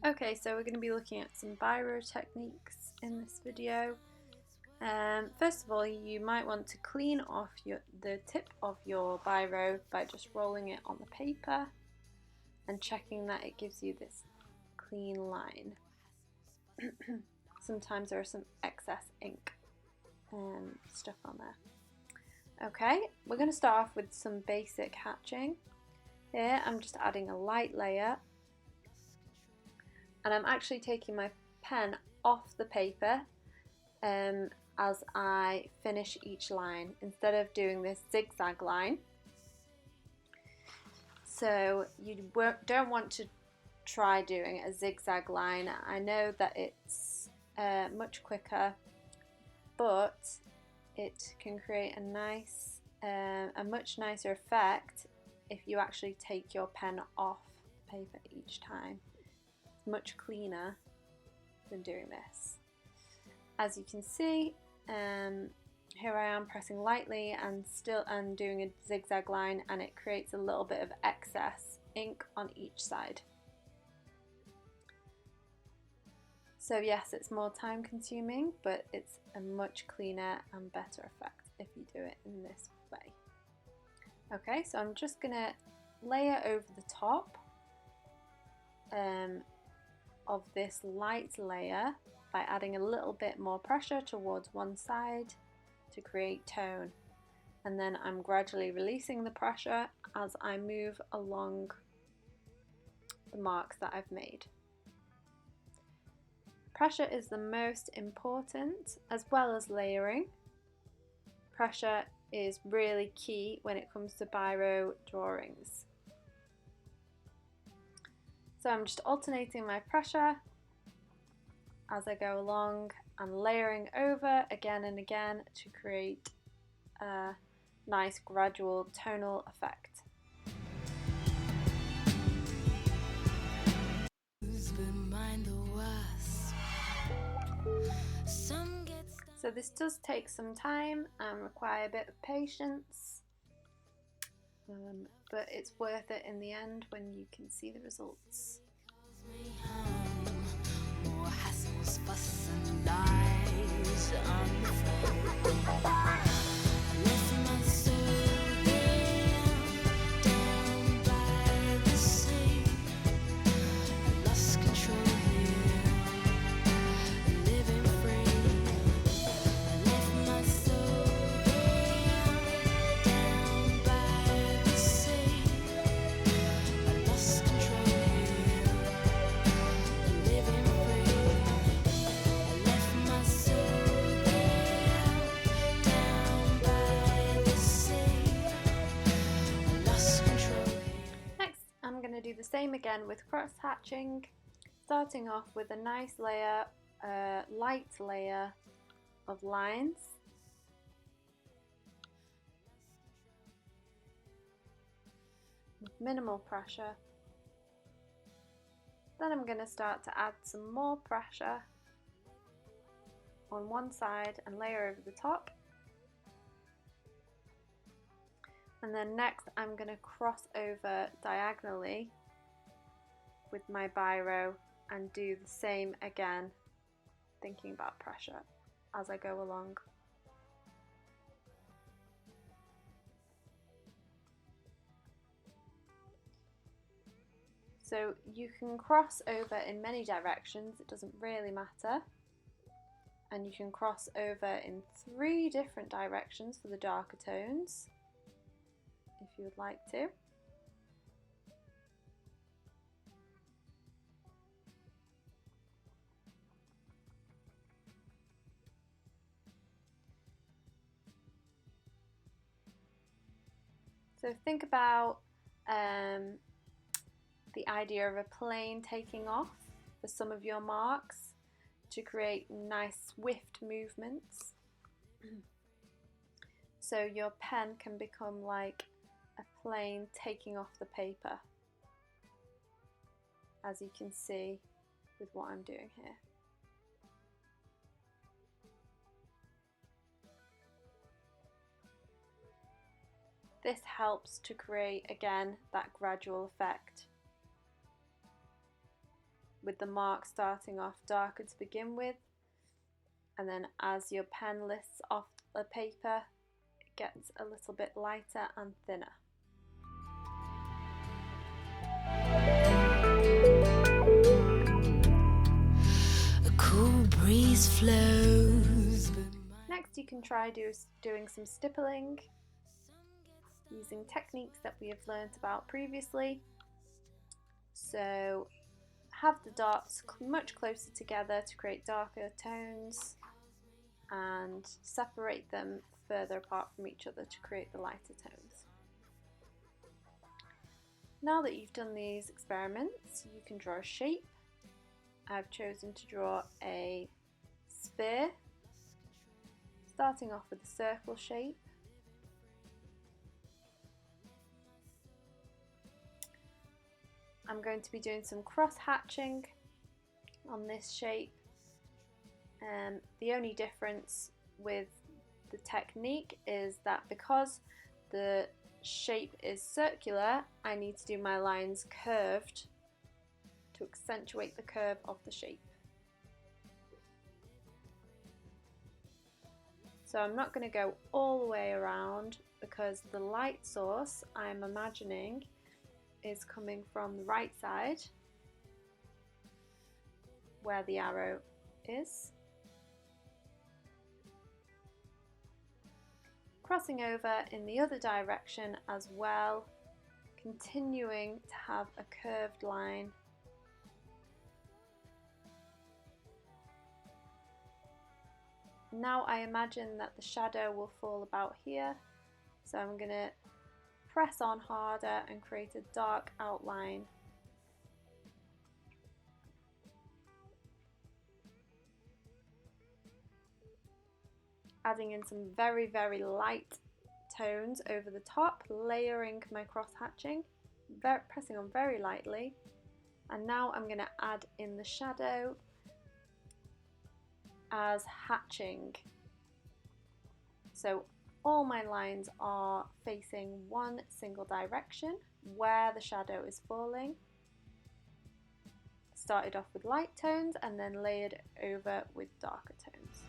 Okay, so we're going to be looking at some Biro techniques in this video. First of all, you might want to clean off the tip of your Biro by just rolling it on the paper and checking that it gives you this clean line. Sometimes there is some excess ink stuff on there. Okay, we're going to start off with some basic hatching. Here I'm just adding a light layer, and I'm actually taking my pen off the paper as I finish each line instead of doing this zigzag line. So you don't want to try doing a zigzag line. I know that it's much quicker, but it can create a much nicer effect if you actually take your pen off the paper each time. It's much cleaner than doing this. As you can see, here I am pressing lightly and doing a zigzag line, and it creates a little bit of excess ink on each side. So yes, it's more time consuming, but it's a much cleaner and better effect if you do it in this way. Okay, so I'm just going to layer over the top of this light layer by adding a little bit more pressure towards one side to create tone, and then I'm gradually releasing the pressure as I move along the marks that I've made. Pressure is the most important, as well as layering. Pressure is really key when it comes to Biro drawings. So I'm just alternating my pressure as I go along and layering over again and again to create a nice gradual tonal effect. So this does take some time and require a bit of patience, but it's worth it in the end when you can see the results. More hassles, fuss and lies on the phone. Do the same again with cross hatching, starting off with a nice layer, light layer of lines. With minimal pressure. Then I'm going to start to add some more pressure on one side and layer over the top. And then next I'm going to cross over diagonally with my Biro and do the same again, thinking about pressure as I go along. So you can cross over in many directions, it doesn't really matter. And you can cross over in 3 different directions for the darker tones, if you would like to. So think about the idea of a plane taking off for some of your marks to create nice swift movements. So your pen can become like a plane taking off the paper, as you can see with what I'm doing here. This helps to create again that gradual effect with the mark starting off darker to begin with, and then as your pen lifts off the paper, it gets a little bit lighter and thinner. A cool breeze flows. Next, you can try doing some stippling using techniques that we have learnt about previously. So have the dots much closer together to create darker tones, and separate them further apart from each other to create the lighter tones. Now that you've done these experiments, you can draw a shape. I've chosen to draw a sphere, starting off with a circle shape. I'm going to be doing some cross hatching on this shape. The only difference with the technique is that because the shape is circular, I need to do my lines curved to accentuate the curve of the shape. So I'm not going to go all the way around, because the light source I'm imagining is coming from the right side where the arrow is, crossing over in the other direction as well, continuing to have a curved line. Now I imagine that the shadow will fall about here, so I'm going to press on harder and create a dark outline. Adding in some very, very light tones over the top, layering my cross hatching, pressing on very lightly, and now I'm going to add in the shadow as hatching. So all my lines are facing one single direction where the shadow is falling. Started off with light tones and then layered over with darker tones.